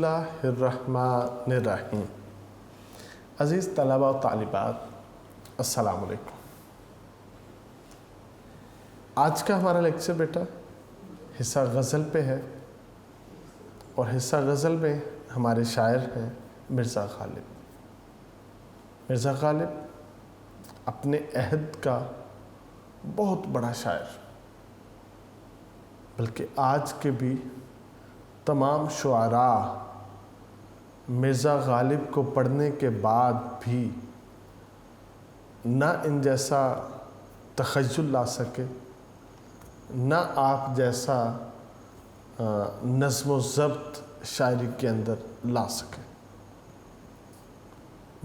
بسم اللہ الرحمن الرحیم۔ عزیز طلبہ و طالبات، السلام علیکم۔ آج کا ہمارا لیکچر بیٹا حصہ غزل پہ ہے، اور حصہ غزل میں ہمارے شاعر ہیں مرزا غالب۔ مرزا غالب اپنے عہد کا بہت بڑا شاعر، بلکہ آج کے بھی تمام شعراء مرزا غالب کو پڑھنے کے بعد بھی نہ ان جیسا تخیل لا سکے، نہ آپ جیسا نظم و ضبط شاعری کے اندر لا سکے۔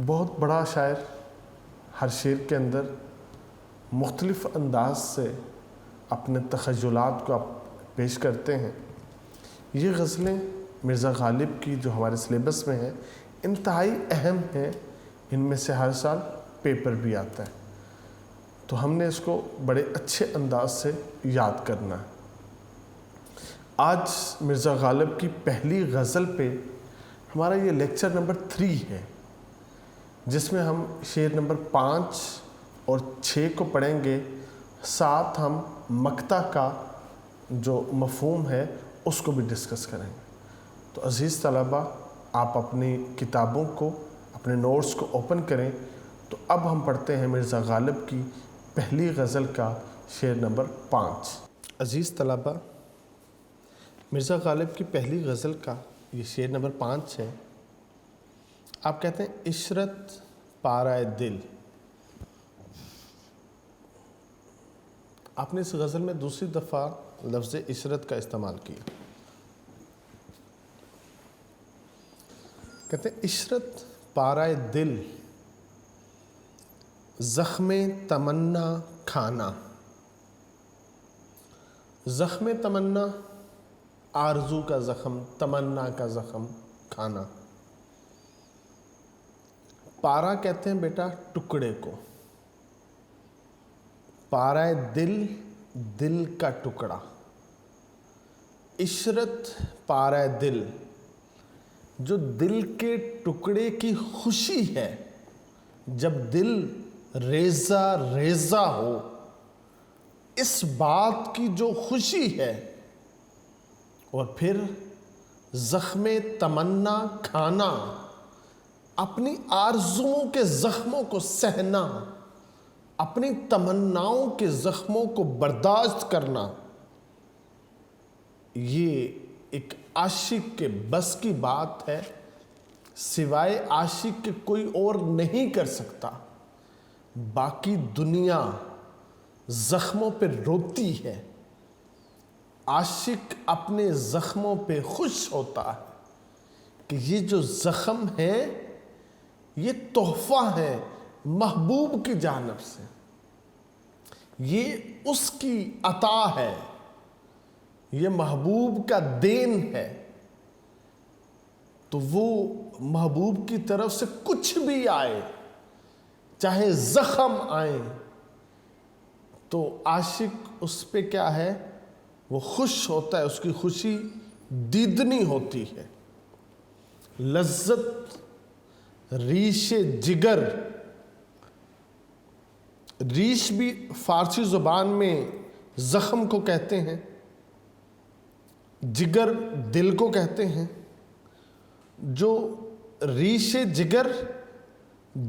بہت بڑا شاعر، ہر شعر کے اندر مختلف انداز سے اپنے تخیلات کو پیش کرتے ہیں۔ یہ غزلیں مرزا غالب کی جو ہمارے سلیبس میں ہیں انتہائی اہم ہیں، ان میں سے ہر سال پیپر بھی آتا ہے، تو ہم نے اس کو بڑے اچھے انداز سے یاد کرنا ہے۔ آج مرزا غالب کی پہلی غزل پہ ہمارا یہ لیکچر نمبر 3 ہے، جس میں ہم شعر نمبر 5 اور 6 کو پڑھیں گے، ساتھ ہم مقطع کا جو مفہوم ہے اس کو بھی ڈسکس کریں گے۔ تو عزیز طلبہ، آپ اپنی کتابوں کو، اپنے نوٹس کو اوپن کریں۔ تو اب ہم پڑھتے ہیں مرزا غالب کی پہلی غزل کا شعر نمبر 5۔ عزیز طلبہ، مرزا غالب کی پہلی غزل کا یہ شعر نمبر 5 ہے۔ آپ کہتے ہیں عشرت پارۂ دل۔ آپ نے اس غزل میں دوسری دفعہ لفظ عشرت کا استعمال کیا۔ کہتے ہیں عشرت پارۂ دل، زخم تمنا کھانا۔ زخم تمنا، آرزو کا زخم، تمنا کا زخم کھانا۔ پارا کہتے ہیں بیٹا ٹکڑے کو، پارۂ دل، دل کا ٹکڑا۔ عشرت پارۂ دل، جو دل کے ٹکڑے کی خوشی ہے، جب دل ریزہ ریزہ ہو، اس بات کی جو خوشی ہے، اور پھر زخم تمنا کھانا، اپنی آرزوؤں کے زخموں کو سہنا، اپنی تمناؤں کے زخموں کو برداشت کرنا، یہ ایک عاشق کے بس کی بات ہے۔ سوائے عاشق کے کوئی اور نہیں کر سکتا۔ باقی دنیا زخموں پہ روتی ہے، عاشق اپنے زخموں پہ خوش ہوتا ہے کہ یہ جو زخم ہے یہ تحفہ ہے محبوب کی جانب سے، یہ اس کی عطا ہے، یہ محبوب کا دین ہے۔ تو وہ محبوب کی طرف سے کچھ بھی آئے، چاہے زخم آئے، تو عاشق اس پہ کیا ہے، وہ خوش ہوتا ہے، اس کی خوشی دیدنی ہوتی ہے۔ لذت ریش جگر، ریش بھی فارسی زبان میں زخم کو کہتے ہیں، جگر دل کو کہتے ہیں۔ جو ریش جگر،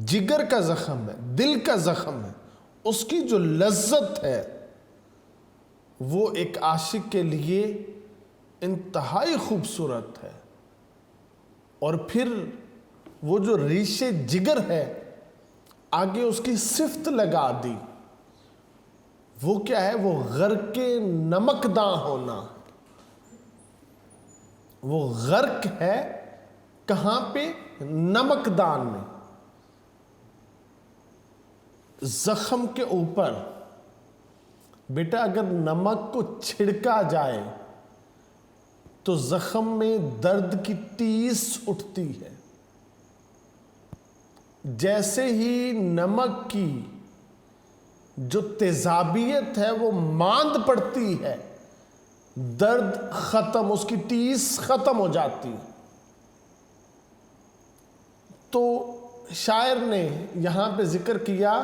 جگر کا زخم ہے، دل کا زخم ہے، اس کی جو لذت ہے وہ ایک عاشق کے لیے انتہائی خوبصورت ہے۔ اور پھر وہ جو ریش جگر ہے، آگے اس کی صفت لگا دی، وہ کیا ہے، وہ غرق نمکداں ہونا۔ وہ غرق ہے کہاں پہ، نمکدان میں۔ زخم کے اوپر بیٹا اگر نمک کو چھڑکا جائے تو زخم میں درد کی ٹیس اٹھتی ہے۔ جیسے ہی نمک کی جو تیزابیت ہے وہ ماند پڑتی ہے، درد ختم، اس کی ٹیس ختم ہو جاتی ہے۔ تو شاعر نے یہاں پہ ذکر کیا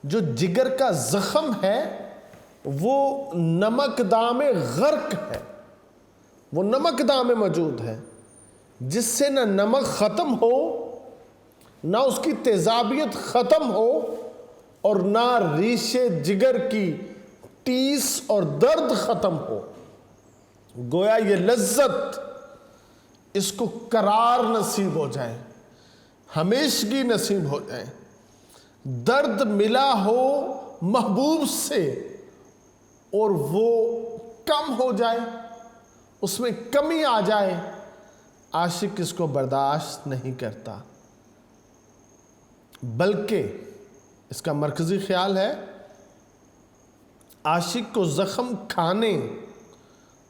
جو جگر کا زخم ہے وہ نمک دام غرق ہے، وہ نمک دام موجود ہے جس سے نہ نمک ختم ہو، نہ اس کی تیزابیت ختم ہو، اور نہ ریشے جگر کی ٹیس اور درد ختم ہو۔ گویا یہ لذت اس کو قرار نصیب ہو جائے، ہمیشگی نصیب ہو جائے، درد ملا ہو محبوب سے اور وہ کم ہو جائے، اس میں کمی آ جائے، عاشق اس کو برداشت نہیں کرتا، بلکہ اس کا مرکزی خیال ہے عاشق کو زخم کھانے،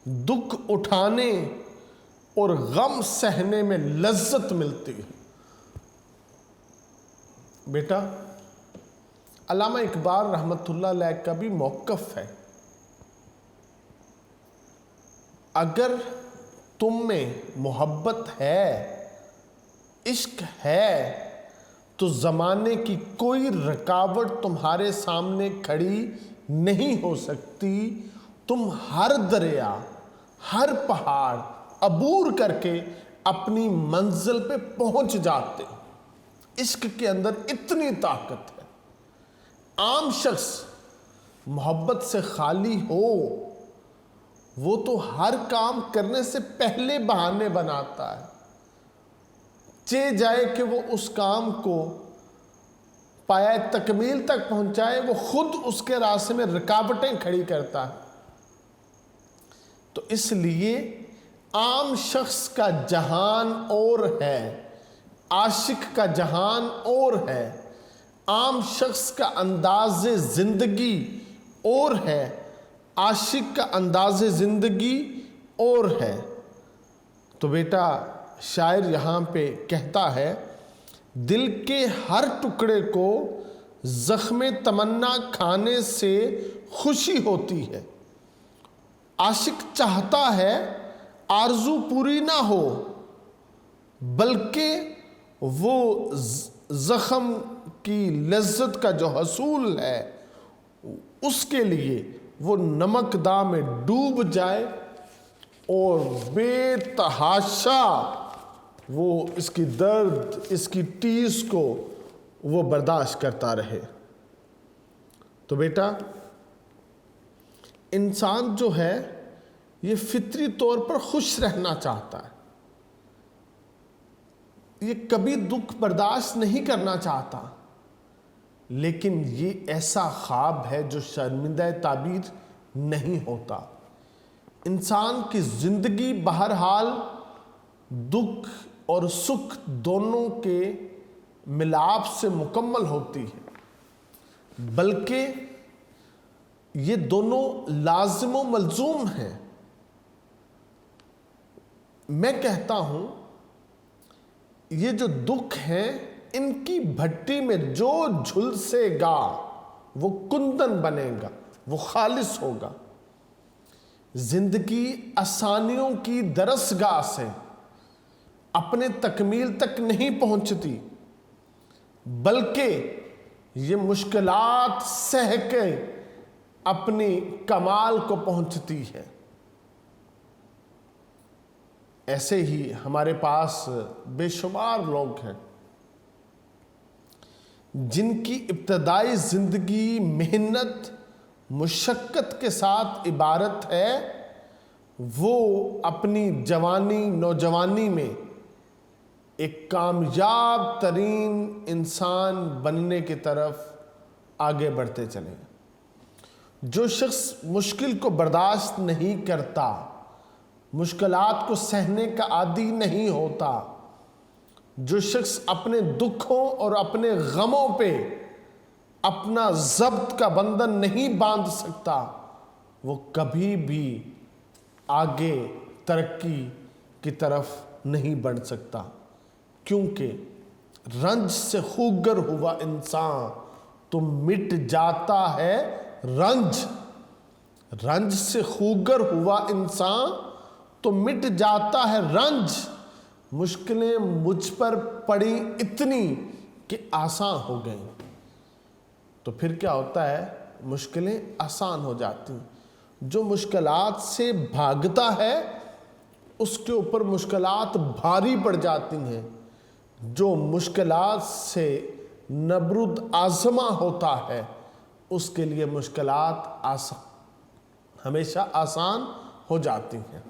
دکھ اٹھانے اور غم سہنے میں لذت ملتی ہے۔ بیٹا، علامہ اقبال رحمۃ اللہ علیہ کا بھی موقف ہے، اگر تم میں محبت ہے، عشق ہے، تو زمانے کی کوئی رکاوٹ تمہارے سامنے کھڑی نہیں ہو سکتی، تم ہر دریا، ہر پہاڑ عبور کر کے اپنی منزل پہ پہنچ جاتے۔ عشق کے اندر اتنی طاقت ہے۔ عام شخص محبت سے خالی ہو، وہ تو ہر کام کرنے سے پہلے بہانے بناتا ہے، چاہے جائے کہ وہ اس کام کو پایہ تکمیل تک پہنچائے، وہ خود اس کے راستے میں رکاوٹیں کھڑی کرتا ہے۔ تو اس لیے عام شخص کا جہان اور ہے، عاشق کا جہان اور ہے، عام شخص کا انداز زندگی اور ہے، عاشق کا انداز زندگی اور ہے۔ تو بیٹا، شاعر یہاں پہ کہتا ہے دل کے ہر ٹکڑے کو زخم تمنا کھانے سے خوشی ہوتی ہے، عاشق چاہتا ہے آرزو پوری نہ ہو، بلکہ وہ زخم کی لذت کا جو حصول ہے اس کے لیے وہ نمک داں میں ڈوب جائے اور بے تحاشا وہ اس کی درد، اس کی ٹیس کو وہ برداشت کرتا رہے۔ تو بیٹا، انسان جو ہے یہ فطری طور پر خوش رہنا چاہتا ہے، یہ کبھی دکھ برداشت نہیں کرنا چاہتا، لیکن یہ ایسا خواب ہے جو شرمندہ تعبیر نہیں ہوتا۔ انسان کی زندگی بہرحال دکھ اور سکھ دونوں کے ملاپ سے مکمل ہوتی ہے، بلکہ یہ دونوں لازم و ملزوم ہیں۔ میں کہتا ہوں یہ جو دکھ ہیں ان کی بھٹی میں جو جھلسے گا وہ کندن بنے گا، وہ خالص ہوگا۔ زندگی آسانیوں کی درسگاہ سے اپنے تکمیل تک نہیں پہنچتی، بلکہ یہ مشکلات سہ کے اپنی کمال کو پہنچتی ہے۔ ایسے ہی ہمارے پاس بے شمار لوگ ہیں جن کی ابتدائی زندگی محنت مشقت کے ساتھ عبارت ہے، وہ اپنی جوانی نوجوانی میں ایک کامیاب ترین انسان بننے کی طرف آگے بڑھتے چلے۔ جو شخص مشکل کو برداشت نہیں کرتا، مشکلات کو سہنے کا عادی نہیں ہوتا، جو شخص اپنے دکھوں اور اپنے غموں پہ اپنا ضبط کا بندھن نہیں باندھ سکتا، وہ کبھی بھی آگے ترقی کی طرف نہیں بڑھ سکتا، کیونکہ رنج سے خوگر ہوا انسان تو مٹ جاتا ہے رنج سے خوگر ہوا انسان تو مٹ جاتا ہے رنج، مشکلیں مجھ پر پڑی اتنی کہ آسان ہو گئیں۔ تو پھر کیا ہوتا ہے؟ مشکلیں آسان ہو جاتی ہیں۔ جو مشکلات سے بھاگتا ہے اس کے اوپر مشکلات بھاری پڑ جاتی ہیں۔ جو مشکلات سے نبرد آزما ہوتا ہے اس کے لیے مشکلات ہمیشہ آسان ہو جاتی ہیں۔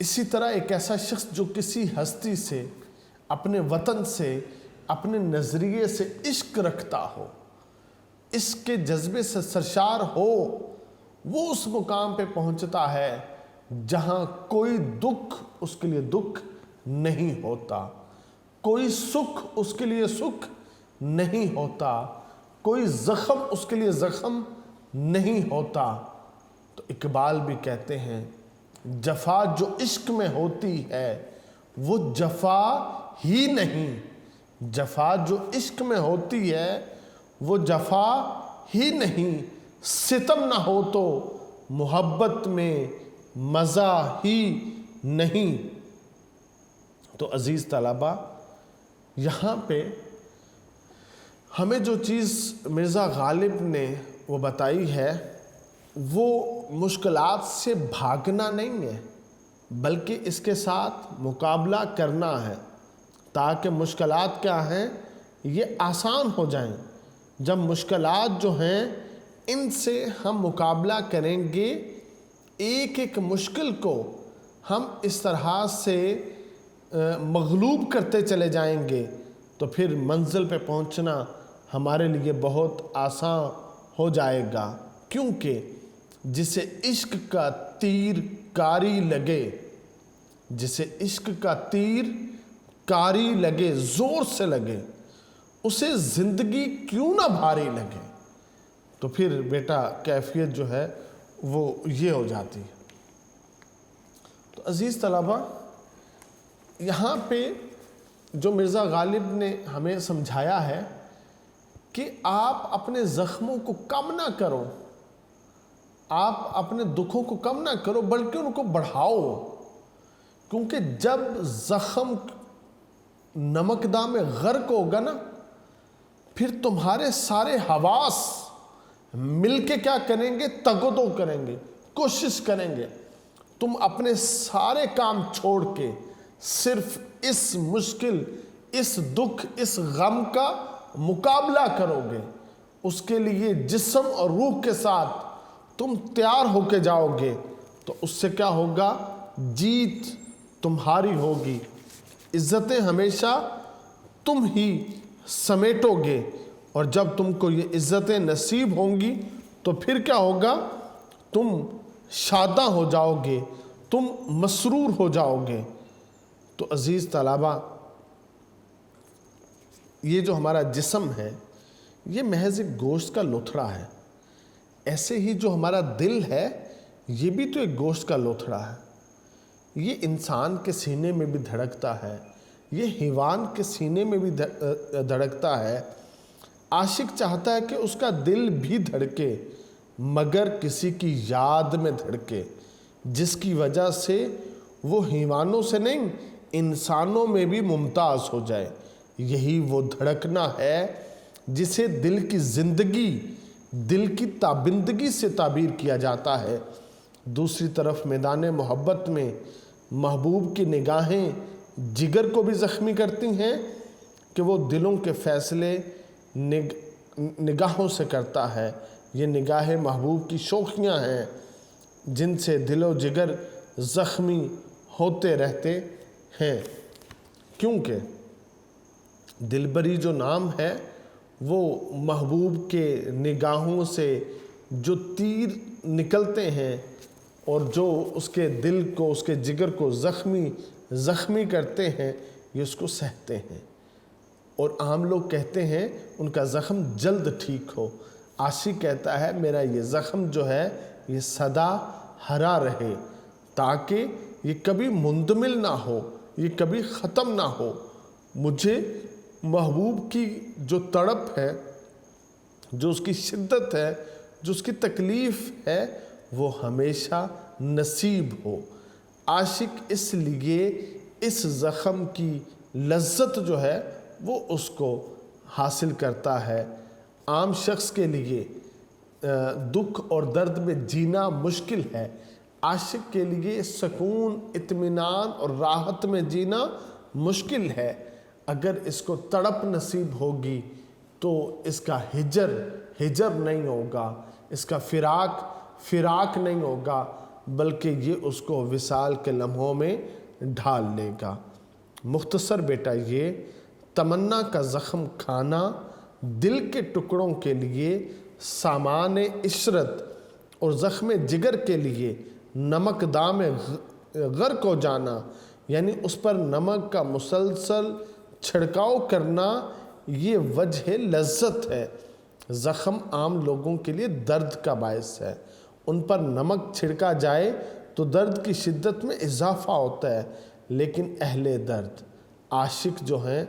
اسی طرح ایک ایسا شخص جو کسی ہستی سے، اپنے وطن سے، اپنے نظریے سے عشق رکھتا ہو، عشق کے جذبے سے سرشار ہو، وہ اس مقام پہ پہنچتا ہے جہاں کوئی دکھ اس کے لیے دکھ نہیں ہوتا، کوئی سکھ اس کے لیے سکھ نہیں ہوتا، کوئی زخم اس کے لیے زخم نہیں ہوتا۔ تو اقبال بھی کہتے ہیں جفا جو عشق میں ہوتی ہے وہ جفا ہی نہیں، جفا جو عشق میں ہوتی ہے وہ جفا ہی نہیں، ستم نہ ہو تو محبت میں مزہ ہی نہیں۔ تو عزیز طلبہ، یہاں پہ ہمیں جو چیز مرزا غالب نے وہ بتائی ہے وہ مشکلات سے بھاگنا نہیں ہے، بلکہ اس کے ساتھ مقابلہ کرنا ہے تاکہ مشکلات کیا ہیں یہ آسان ہو جائیں۔ جب مشکلات جو ہیں ان سے ہم مقابلہ کریں گے، ایک ایک مشکل کو ہم اس طرح سے مغلوب کرتے چلے جائیں گے تو پھر منزل پہ پہنچنا ہمارے لیے بہت آسان ہو جائے گا، کیونکہ جسے عشق کا تیر کاری لگے، جسے عشق کا تیر کاری لگے، زور سے لگے، اسے زندگی کیوں نہ بھاری لگے۔ تو پھر بیٹا کیفیت جو ہے وہ یہ ہو جاتی ہے۔ تو عزیز طلبہ، یہاں پہ جو مرزا غالب نے ہمیں سمجھایا ہے کہ آپ اپنے زخموں کو کم نہ کرو، آپ اپنے دکھوں کو کم نہ کرو بلکہ ان کو بڑھاؤ، کیونکہ جب زخم نمکداں میں غرق ہوگا نا، پھر تمہارے سارے حواس مل کے کیا کریں گے؟ تگدو کریں گے، کوشش کریں گے۔ تم اپنے سارے کام چھوڑ کے صرف اس مشکل، اس دکھ، اس غم کا مقابلہ کرو گے۔ اس کے لیے جسم اور روح کے ساتھ تم تیار ہو کے جاؤ گے، تو اس سے کیا ہوگا؟ جیت تمہاری ہوگی، عزتیں ہمیشہ تم ہی سمیٹو گے، اور جب تم کو یہ عزتیں نصیب ہوں گی تو پھر کیا ہوگا؟ تم شاداں ہو جاؤ گے، تم مسرور ہو جاؤ گے۔ تو عزیز طلبہ، یہ جو ہمارا جسم ہے یہ محض ایک گوشت کا لوتھڑا ہے، ایسے ہی جو ہمارا دل ہے یہ بھی تو ایک گوشت کا لوتھڑا ہے۔ یہ انسان کے سینے میں بھی دھڑکتا ہے، یہ حیوان کے سینے میں بھی دھڑکتا ہے۔ عاشق چاہتا ہے کہ اس کا دل بھی دھڑکے، مگر کسی کی یاد میں دھڑکے، جس کی وجہ سے وہ حیوانوں سے نہیں انسانوں میں بھی ممتاز ہو جائے۔ یہی وہ دھڑکنا ہے جسے دل کی زندگی، دل کی تابندگی سے تعبیر کیا جاتا ہے۔ دوسری طرف میدان محبت میں محبوب کی نگاہیں جگر کو بھی زخمی کرتی ہیں کہ وہ دلوں کے فیصلے نگاہوں سے کرتا ہے۔ یہ نگاہ محبوب کی شوخیاں ہیں جن سے دل و جگر زخمی ہوتے رہتے ہیں، کیونکہ دلبری جو نام ہے وہ محبوب کے نگاہوں سے جو تیر نکلتے ہیں اور جو اس کے دل کو، اس کے جگر کو زخمی کرتے ہیں، یہ اس کو سہتے ہیں، اور عام لوگ کہتے ہیں ان کا زخم جلد ٹھیک ہو۔ عاشق کہتا ہے میرا یہ زخم جو ہے یہ سدا ہرا رہے، تاکہ یہ کبھی مندمل نہ ہو، یہ کبھی ختم نہ ہو۔ مجھے محبوب کی جو تڑپ ہے، جو اس کی شدت ہے، جو اس کی تکلیف ہے، وہ ہمیشہ نصیب ہو۔ عاشق اس لیے اس زخم کی لذت جو ہے وہ اس کو حاصل کرتا ہے۔ عام شخص کے لیے دکھ اور درد میں جینا مشکل ہے، عاشق کے لیے سکون، اطمینان اور راحت میں جینا مشکل ہے۔ اگر اس کو تڑپ نصیب ہوگی تو اس کا ہجر نہیں ہوگا، اس کا فراق نہیں ہوگا، بلکہ یہ اس کو وصال کے لمحوں میں ڈھال لے گا۔ مختصر بیٹا یہ تمنا کا زخم کھانا دل کے ٹکڑوں کے لیے سامان عشرت اور زخم جگر کے لیے نمک دام غرق ہو جانا، یعنی اس پر نمک کا مسلسل چھڑکاؤ کرنا، یہ وجہ لذت ہے۔ زخم عام لوگوں کے لیے درد کا باعث ہے، ان پر نمک چھڑکا جائے تو درد کی شدت میں اضافہ ہوتا ہے، لیکن اہل درد عاشق جو ہیں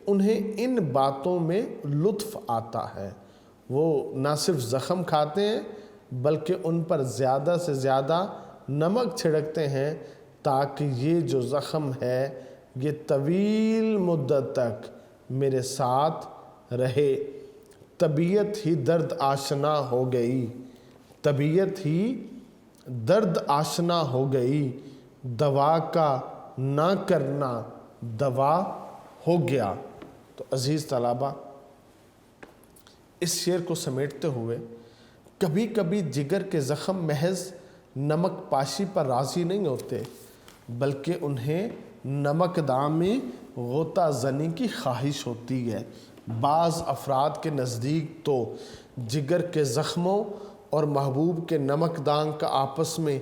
انہیں ان باتوں میں لطف آتا ہے۔ وہ نہ صرف زخم کھاتے ہیں بلکہ ان پر زیادہ سے زیادہ نمک چھڑکتے ہیں تاکہ یہ جو زخم ہے یہ طویل مدت تک میرے ساتھ رہے۔ طبیعت ہی درد آشنا ہو گئی، طبیعت ہی درد آشنا ہو گئی، دوا کا نہ کرنا دوا ہو گیا۔ تو عزیز طلبہ، اس شعر کو سمیٹتے ہوئے کبھی کبھی جگر کے زخم محض نمک پاشی پر راضی نہیں ہوتے بلکہ انہیں نمک دام میں غوطہ زنی کی خواہش ہوتی ہے۔ بعض افراد کے نزدیک تو جگر کے زخموں اور محبوب کے نمک دان کا آپس میں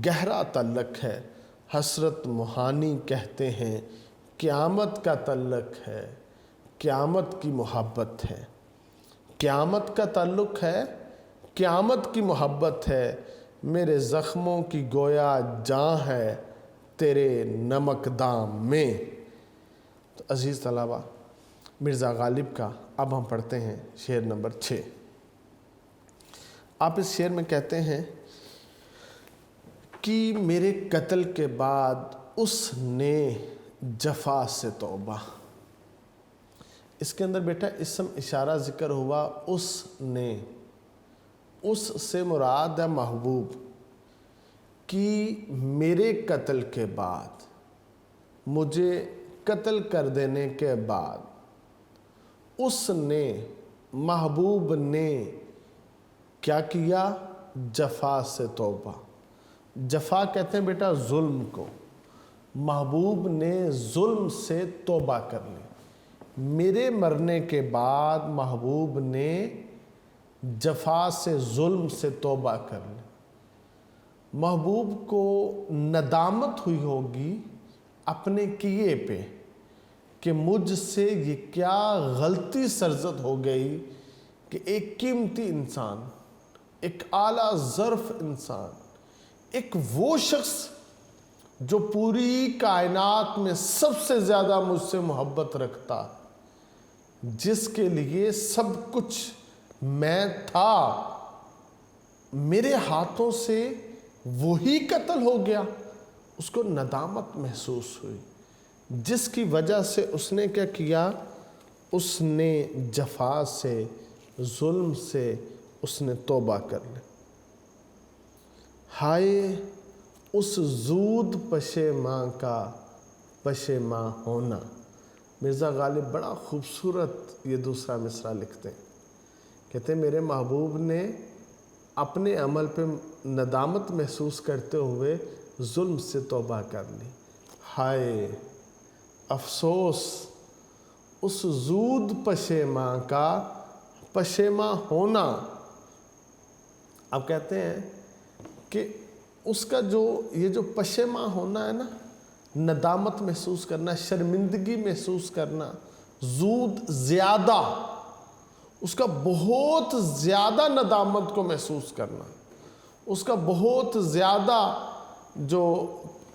گہرا تعلق ہے۔ حسرت موہانی کہتے ہیں قیامت کا تعلق ہے، قیامت کی محبت ہے، قیامت کا تعلق ہے، قیامت کی محبت ہے، میرے زخموں کی گویا جاں ہے تیرے نمک دام میں۔ تو عزیز طلبہ، مرزا غالب کا اب ہم پڑھتے ہیں شعر نمبر 6۔ آپ اس شعر میں کہتے ہیں کہ میرے قتل کے بعد اس نے جفا سے توبہ۔ اس کے اندر بیٹا اسم اشارہ ذکر ہوا، اس نے، اس سے مراد ہے محبوب، کہ میرے قتل کے بعد، مجھے قتل کر دینے کے بعد اس نے، محبوب نے کیا کیا؟ جفا سے توبہ۔ جفا کہتے ہیں بیٹا ظلم کو، محبوب نے ظلم سے توبہ کر لی۔ میرے مرنے کے بعد محبوب نے جفا سے، ظلم سے توبہ کر لی۔ محبوب کو ندامت ہوئی ہوگی اپنے کیے پہ کہ مجھ سے یہ کیا غلطی سرزد ہو گئی کہ ایک قیمتی انسان، ایک اعلیٰ ظرف انسان، ایک وہ شخص جو پوری کائنات میں سب سے زیادہ مجھ سے محبت رکھتا، جس کے لیے سب کچھ میں تھا، میرے ہاتھوں سے وہی قتل ہو گیا۔ اس کو ندامت محسوس ہوئی، جس کی وجہ سے اس نے کیا کیا؟ اس نے جفا سے، ظلم سے اس نے توبہ کر لی۔ ہائے اس زود پشیماں کا پشیماں ہونا۔ مرزا غالب بڑا خوبصورت یہ دوسرا مصرع لکھتے ہیں، کہتے ہیں میرے محبوب نے اپنے عمل پہ ندامت محسوس کرتے ہوئے ظلم سے توبہ کر لی۔ ہائے افسوس اس زود پشیماں کا پشیماں ہونا۔ اب کہتے ہیں کہ اس کا یہ جو پشیماں ہونا ہے نا، ندامت محسوس کرنا، شرمندگی محسوس کرنا، زود زیادہ، اس کا بہت زیادہ ندامت کو محسوس کرنا، اس کا بہت زیادہ جو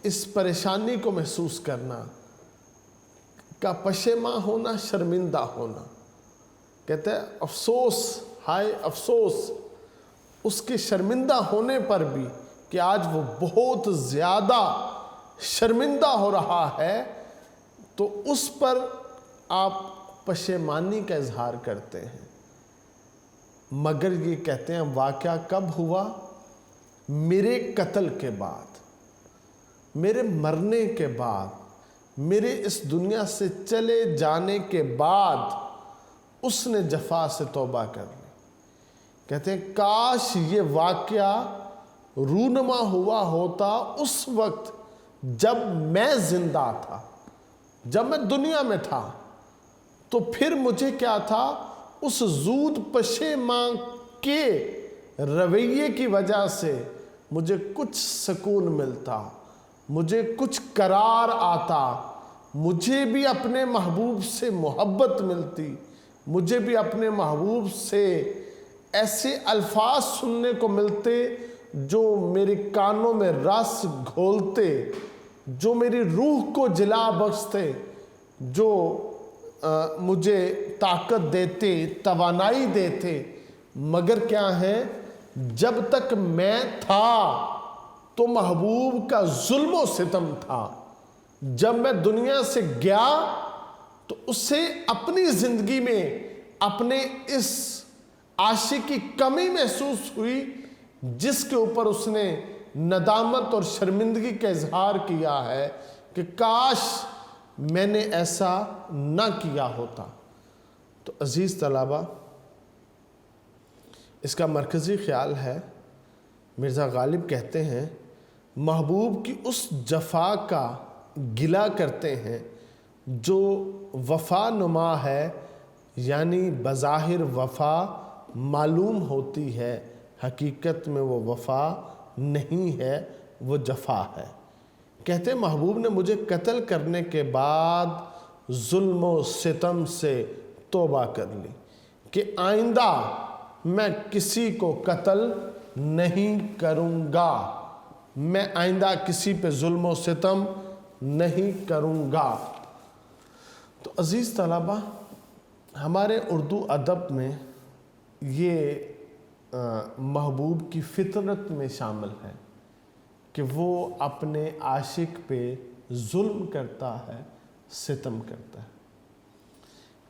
اس پریشانی کو محسوس کرنا کا پشیماں ہونا، شرمندہ ہونا۔ کہتے ہیں افسوس، ہائے افسوس اس کے شرمندہ ہونے پر بھی کہ آج وہ بہت زیادہ شرمندہ ہو رہا ہے تو اس پر آپ پشیمانی کا اظہار کرتے ہیں، مگر یہ کہتے ہیں واقعہ کب ہوا؟ میرے قتل کے بعد، میرے مرنے کے بعد، میرے اس دنیا سے چلے جانے کے بعد اس نے جفا سے توبہ کر لی۔ کہتے ہیں کاش یہ واقعہ رونما ہوا ہوتا اس وقت جب میں زندہ تھا، جب میں دنیا میں تھا، تو پھر مجھے کیا تھا؟ اس زود پشیماں کے رویے کی وجہ سے مجھے کچھ سکون ملتا، مجھے کچھ قرار آتا، مجھے بھی اپنے محبوب سے محبت ملتی، مجھے بھی اپنے محبوب سے ایسے الفاظ سننے کو ملتے جو میرے کانوں میں رس گھولتے، جو میری روح کو جلا بخشتے، جو مجھے طاقت دیتے، توانائی دیتے۔ مگر کیا ہے؟ جب تک میں تھا تو محبوب کا ظلم و ستم تھا، جب میں دنیا سے گیا تو اسے اپنی زندگی میں اپنے اس عاشق کی کمی محسوس ہوئی جس کے اوپر اس نے ندامت اور شرمندگی کا اظہار کیا ہے کہ کاش میں نے ایسا نہ کیا ہوتا۔ تو عزیز طلبہ، اس کا مرکزی خیال ہے، مرزا غالب کہتے ہیں محبوب کی اس جفا کا گلہ کرتے ہیں جو وفا نما ہے، یعنی بظاہر وفا معلوم ہوتی ہے، حقیقت میں وہ وفا نہیں ہے، وہ جفا ہے۔ کہتے ہیں محبوب نے مجھے قتل کرنے کے بعد ظلم و ستم سے توبہ کر لی کہ آئندہ میں کسی کو قتل نہیں کروں گا، میں آئندہ کسی پہ ظلم و ستم نہیں کروں گا۔ تو عزیز طلبہ، ہمارے اردو ادب میں یہ محبوب کی فطرت میں شامل ہے کہ وہ اپنے عاشق پہ ظلم کرتا ہے، ستم کرتا ہے۔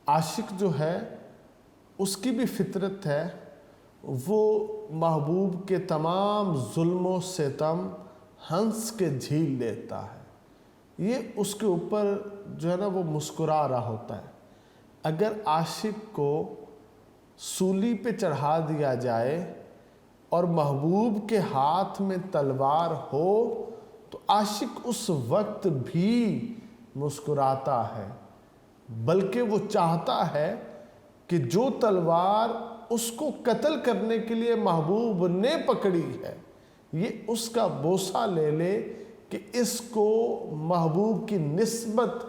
عاشق جو ہے اس کی بھی فطرت ہے، وہ محبوب کے تمام ظلم و ستم ہنس کے جھیل لیتا ہے۔ یہ اس کے اوپر جو ہے نا وہ مسکرا رہا ہوتا ہے۔ اگر عاشق کو سولی پہ چڑھا دیا جائے اور محبوب کے ہاتھ میں تلوار ہو تو عاشق اس وقت بھی مسکراتا ہے، بلکہ وہ چاہتا ہے کہ جو تلوار اس کو قتل کرنے کے لیے محبوب نے پکڑی ہے یہ اس کا بوسہ لے لے کہ اس کو محبوب کی نسبت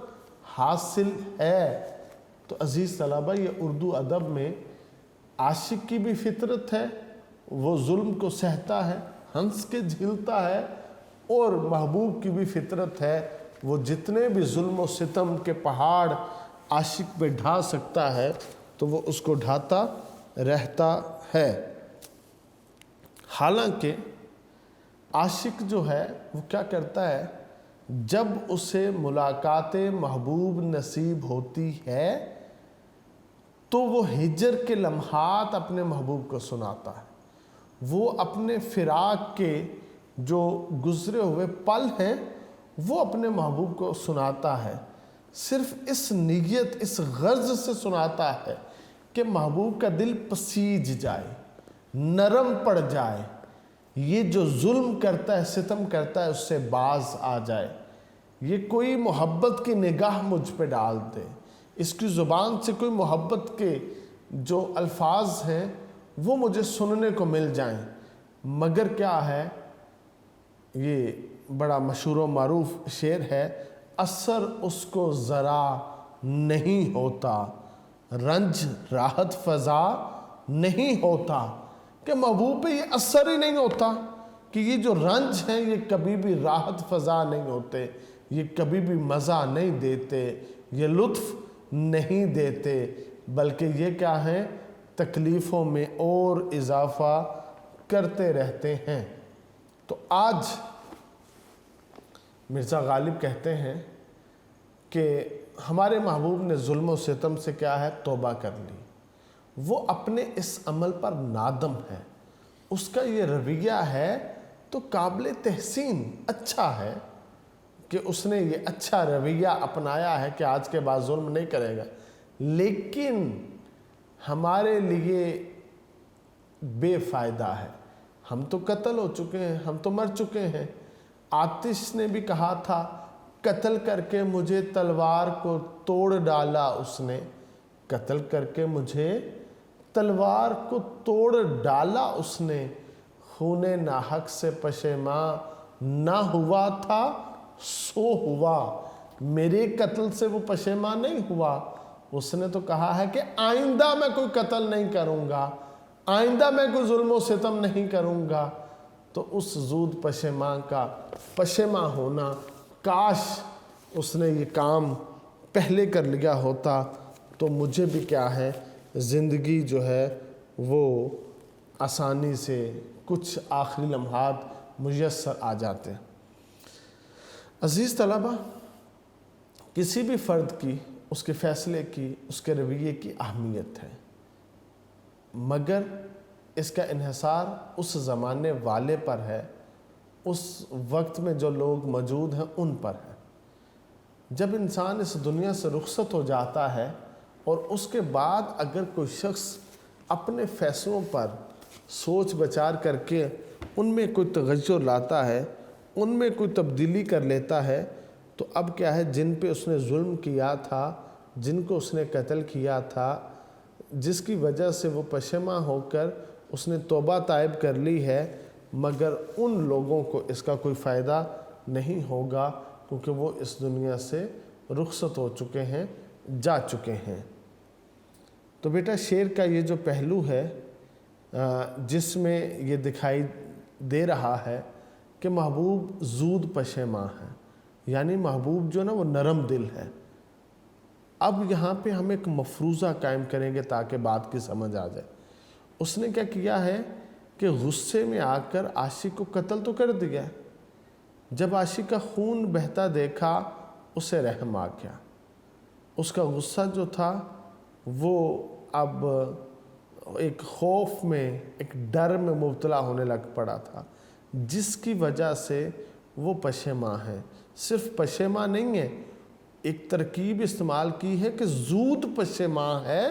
حاصل ہے۔ تو عزیز طلبہ، یہ اردو ادب میں عاشق کی بھی فطرت ہے، وہ ظلم کو سہتا ہے، ہنس کے جھیلتا ہے، اور محبوب کی بھی فطرت ہے، وہ جتنے بھی ظلم و ستم کے پہاڑ عاشق پہ ڈھا سکتا ہے تو وہ اس کو ڈھاتا رہتا ہے۔ حالانکہ عاشق جو ہے وہ کیا کرتا ہے؟ جب اسے ملاقات محبوب نصیب ہوتی ہے تو وہ ہجر کے لمحات اپنے محبوب کو سناتا ہے، وہ اپنے فراق کے جو گزرے ہوئے پل ہیں وہ اپنے محبوب کو سناتا ہے، صرف اس نیت، اس غرض سے سناتا ہے کہ محبوب کا دل پسیج جائے، نرم پڑ جائے، یہ جو ظلم کرتا ہے، ستم کرتا ہے، اس سے باز آ جائے، یہ کوئی محبت کی نگاہ مجھ پہ ڈال دے، اس کی زبان سے کوئی محبت کے جو الفاظ ہیں وہ مجھے سننے کو مل جائیں۔ مگر کیا ہے؟ یہ بڑا مشہور و معروف شعر ہے، اثر اس کو ذرا نہیں ہوتا، رنج راحت فضا نہیں ہوتا، کہ محبوب پہ یہ اثر ہی نہیں ہوتا، کہ یہ جو رنج ہیں یہ کبھی بھی راحت فضا نہیں ہوتے، یہ کبھی بھی مزہ نہیں دیتے، یہ لطف نہیں دیتے، بلکہ یہ کیا ہیں؟ تکلیفوں میں اور اضافہ کرتے رہتے ہیں۔ تو آج مرزا غالب کہتے ہیں کہ ہمارے محبوب نے ظلم و ستم سے کیا ہے توبہ کر لی، وہ اپنے اس عمل پر نادم ہے، اس کا یہ رویہ ہے تو قابل تحسین اچھا ہے کہ اس نے یہ اچھا رویہ اپنایا ہے کہ آج کے بعد ظلم نہیں کرے گا، لیکن ہمارے لیے بے فائدہ ہے، ہم تو قتل ہو چکے ہیں، ہم تو مر چکے ہیں۔ آتش نے بھی کہا تھا قتل کر کے مجھے تلوار کو توڑ ڈالا اس نے، قتل کر کے مجھے تلوار کو توڑ ڈالا اس نے، خون ناحق سے پشیماں نہ ہوا تھا سو ہوا، میرے قتل سے وہ پشیماں نہیں ہوا۔ اس نے تو کہا ہے کہ آئندہ میں کوئی قتل نہیں کروں گا، آئندہ میں کوئی ظلم و ستم نہیں کروں گا۔ تو اس زود پشیماں کا پشیماں ہونا، کاش اس نے یہ کام پہلے کر لیا ہوتا تو مجھے بھی کیا ہے زندگی جو ہے وہ آسانی سے کچھ آخری لمحات میسر آ جاتے ہیں۔ عزیز طلبہ، کسی بھی فرد کی، اس کے فیصلے کی، اس کے رویے کی اہمیت ہے، مگر اس کا انحصار اس زمانے والے پر ہے، اس وقت میں جو لوگ موجود ہیں ان پر ہے۔ جب انسان اس دنیا سے رخصت ہو جاتا ہے اور اس کے بعد اگر کوئی شخص اپنے فیصلوں پر سوچ بچار کر کے ان میں کوئی تغیر لاتا ہے، ان میں کوئی تبدیلی کر لیتا ہے، تو اب کیا ہے، جن پہ اس نے ظلم کیا تھا، جن کو اس نے قتل کیا تھا، جس کی وجہ سے وہ پشیماں ہو کر اس نے توبہ طائب کر لی ہے، مگر ان لوگوں کو اس کا کوئی فائدہ نہیں ہوگا کیونکہ وہ اس دنیا سے رخصت ہو چکے ہیں، جا چکے ہیں۔ تو بیٹا شعر کا یہ جو پہلو ہے جس میں یہ دکھائی دے رہا ہے کہ محبوب زود پشیماں ہے، یعنی محبوب جو نا وہ نرم دل ہے۔ اب یہاں پہ ہم ایک مفروضہ قائم کریں گے تاکہ بات کی سمجھ آ جائے۔ اس نے کیا کیا ہے کہ غصے میں آ کر عاشق کو قتل تو کر دیا ہے، جب عاشق کا خون بہتا دیکھا اسے رحم آ گیا، اس کا غصہ جو تھا وہ اب ایک خوف میں، ایک ڈر میں مبتلا ہونے لگ پڑا تھا، جس کی وجہ سے وہ پشیماں ہے۔ صرف پشیماں نہیں ہے، ایک ترکیب استعمال کی ہے کہ زود پشیماں ہے،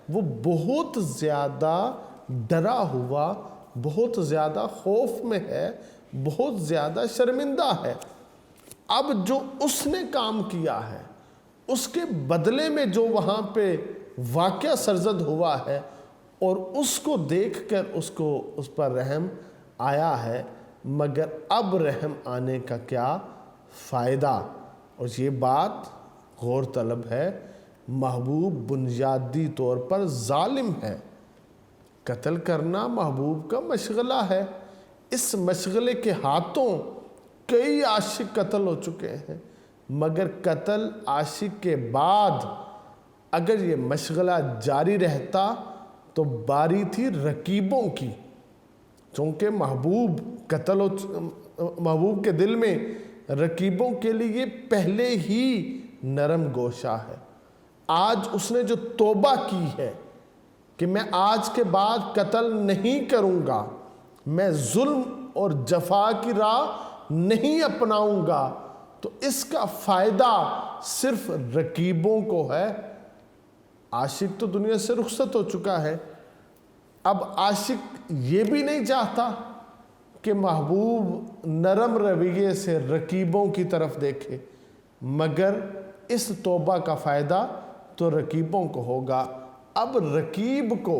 وہ بہت زیادہ ڈرا ہوا، بہت زیادہ خوف میں ہے، بہت زیادہ شرمندہ ہے۔ اب جو اس نے کام کیا ہے اس کے بدلے میں جو وہاں پہ واقعہ سرزد ہوا ہے اور اس کو دیکھ کر اس پر رحم آیا ہے، مگر اب رحم آنے کا کیا فائدہ؟ اور یہ بات غور طلب ہے، محبوب بنیادی طور پر ظالم ہے، قتل کرنا محبوب کا مشغلہ ہے، اس مشغلے کے ہاتھوں کئی عاشق قتل ہو چکے ہیں، مگر قتل عاشق کے بعد اگر یہ مشغلہ جاری رہتا تو باری تھی رقیبوں کی، چونکہ محبوب کے دل میں رقیبوں کے لیے پہلے ہی نرم گوشہ ہے۔ آج اس نے جو توبہ کی ہے کہ میں آج کے بعد قتل نہیں کروں گا، میں ظلم اور جفا کی راہ نہیں اپناؤں گا، تو اس کا فائدہ صرف رقیبوں کو ہے۔ عاشق تو دنیا سے رخصت ہو چکا ہے، اب عاشق یہ بھی نہیں چاہتا کہ محبوب نرم رویے سے رقیبوں کی طرف دیکھے، مگر اس توبہ کا فائدہ تو رقیبوں کو ہوگا۔ اب رقیب کو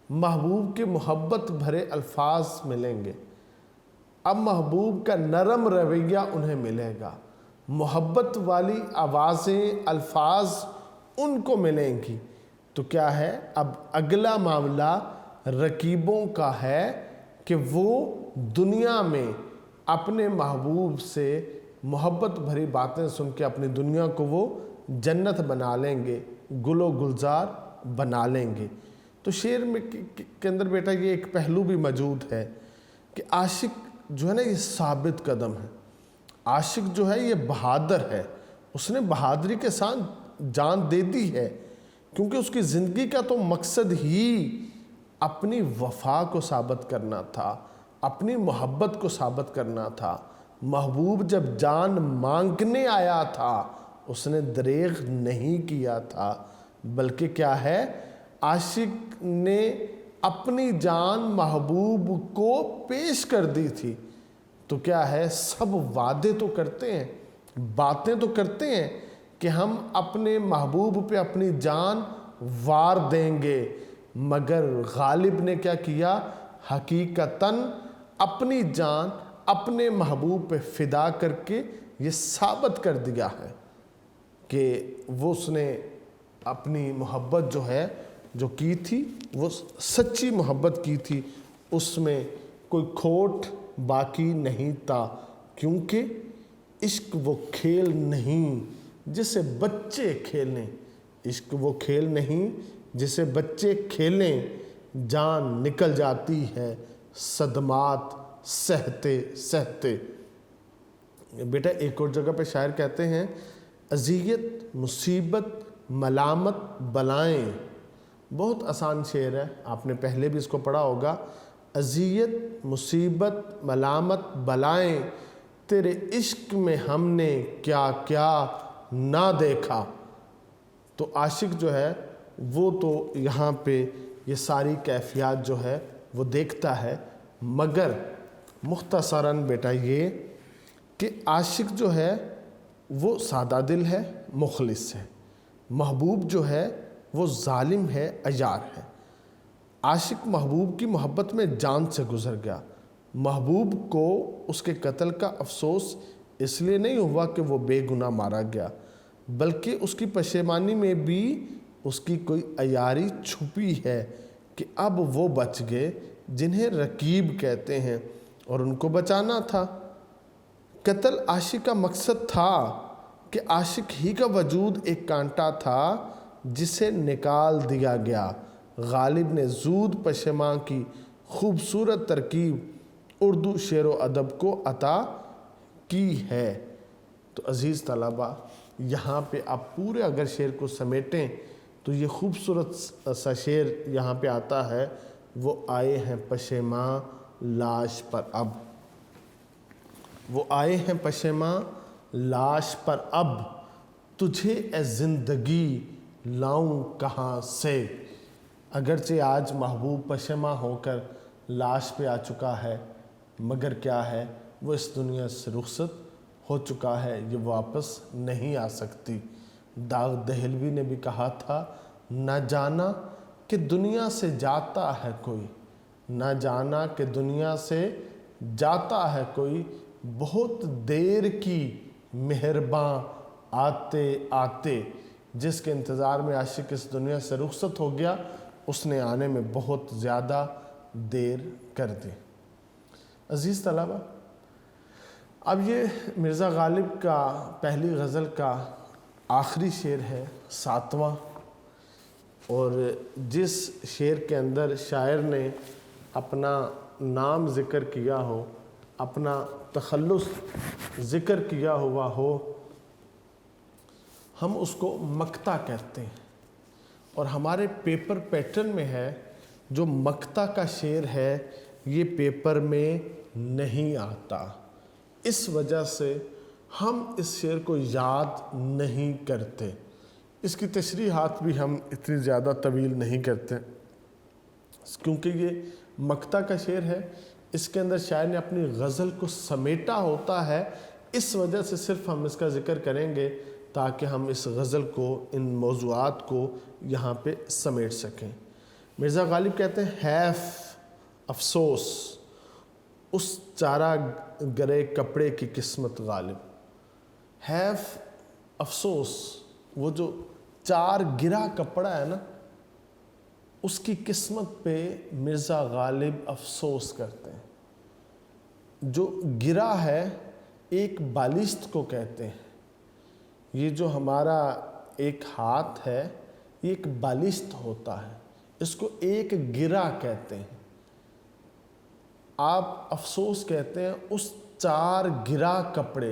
محبوب کے محبت بھرے الفاظ ملیں گے، اب محبوب کا نرم رویہ انہیں ملے گا، محبت والی آوازیں، الفاظ ان کو ملیں گی۔ تو کیا ہے، اب اگلا معاملہ رقیبوں کا ہے کہ وہ دنیا میں اپنے محبوب سے محبت بھری باتیں سن کے اپنی دنیا کو وہ جنت بنا لیں گے، گل و گلزار بنا لیں گے۔ تو شعر میں کے اندر بیٹا یہ ایک پہلو بھی موجود ہے کہ عاشق جو ہے نا یہ ثابت قدم ہے، عاشق جو ہے یہ بہادر ہے، اس نے بہادری کے ساتھ جان دے دی ہے، کیونکہ اس کی زندگی کا تو مقصد ہی اپنی وفا کو ثابت کرنا تھا، اپنی محبت کو ثابت کرنا تھا۔ محبوب جب جان مانگنے آیا تھا اس نے دریغ نہیں کیا تھا، بلکہ کیا ہے، عاشق نے اپنی جان محبوب کو پیش کر دی تھی۔ تو کیا ہے، سب وعدے تو کرتے ہیں، باتیں تو کرتے ہیں کہ ہم اپنے محبوب پہ اپنی جان وار دیں گے، مگر غالب نے کیا کیا، حقیقتاً اپنی جان اپنے محبوب پہ فدا کر کے یہ ثابت کر دیا ہے کہ وہ اس نے اپنی محبت جو ہے جو کی تھی وہ سچی محبت کی تھی، اس میں کوئی کھوٹ باقی نہیں تھا، کیونکہ عشق وہ کھیل نہیں جسے بچے کھیلیں، عشق وہ کھیل نہیں جسے بچے کھیلیں، جان نکل جاتی ہے صدمات سہتے سہتے۔ بیٹا ایک اور جگہ پہ شاعر کہتے ہیں، اذیت مصیبت ملامت بلائیں، بہت آسان شعر ہے، آپ نے پہلے بھی اس کو پڑھا ہوگا، اذیت مصیبت ملامت بلائیں، تیرے عشق میں ہم نے کیا کیا نہ دیکھا۔ تو عاشق جو ہے وہ تو یہاں پہ یہ ساری کیفیات جو ہے وہ دیکھتا ہے، مگر مختصراً بیٹا یہ کہ عاشق جو ہے وہ سادہ دل ہے، مخلص ہے، محبوب جو ہے وہ ظالم ہے، عیار ہے۔ عاشق محبوب کی محبت میں جان سے گزر گیا، محبوب کو اس کے قتل کا افسوس اس لیے نہیں ہوا کہ وہ بے گناہ مارا گیا، بلکہ اس کی پشیمانی میں بھی اس کی کوئی عیاری چھپی ہے کہ اب وہ بچ گئے جنہیں رقیب کہتے ہیں اور ان کو بچانا تھا۔ قتل عاشق کا مقصد تھا کہ عاشق ہی کا وجود ایک کانٹا تھا جسے نکال دیا گیا۔ غالب نے زود پشیماں کی خوبصورت ترکیب اردو شعر و ادب کو عطا کی ہے۔ تو عزیز طلبہ، یہاں پہ آپ پورے اگر شعر کو سمیٹیں تو یہ خوبصورت سا شعر یہاں پہ آتا ہے، وہ آئے ہیں پشیماں لاش پر اب، وہ آئے ہیں پشیماں لاش پر اب، تجھے اے زندگی لاؤں کہاں سے۔ اگرچہ آج محبوب پشیماں ہو کر لاش پہ آ چکا ہے، مگر کیا ہے، وہ اس دنیا سے رخصت ہو چکا ہے، یہ واپس نہیں آ سکتی۔ داغ دہلوی نے بھی کہا تھا، نہ جانا کہ دنیا سے جاتا ہے کوئی، نہ جانا کہ دنیا سے جاتا ہے کوئی، بہت دیر کی مہرباں آتے آتے۔ جس کے انتظار میں عاشق اس دنیا سے رخصت ہو گیا، اس نے آنے میں بہت زیادہ دیر کر دی۔ عزیز طلبہ، اب یہ مرزا غالب کا پہلی غزل کا آخری شعر ہے، 7واں، اور جس شعر کے اندر شاعر نے اپنا نام ذکر کیا ہو، اپنا تخلص ذکر کیا ہوا ہو، ہم اس کو مقطع کہتے ہیں، اور ہمارے پیپر پیٹرن میں ہے جو مقطع کا شعر ہے یہ پیپر میں نہیں آتا، اس وجہ سے ہم اس شعر کو یاد نہیں کرتے، اس کی تشریحات بھی ہم اتنی زیادہ طویل نہیں کرتے، کیونکہ یہ مقطع کا شعر ہے، اس کے اندر شاعر نے اپنی غزل کو سمیٹا ہوتا ہے، اس وجہ سے صرف ہم اس کا ذکر کریں گے تاکہ ہم اس غزل کو، ان موضوعات کو یہاں پہ سمیٹ سکیں۔ مرزا غالب کہتے ہیں، حیف افسوس اس چارہ گرے کپڑے کی قسمت غالب، حیف افسوس، وہ جو چار گرا کپڑا ہے نا، اس کی قسمت پہ مرزا غالب افسوس کرتے ہیں۔ جو گرا ہے ایک بالشت کو کہتے ہیں، یہ جو ہمارا ایک ہاتھ ہے یہ ایک بالشت ہوتا ہے، اس کو ایک گرا کہتے ہیں۔ آپ افسوس کہتے ہیں اس چار گرا کپڑے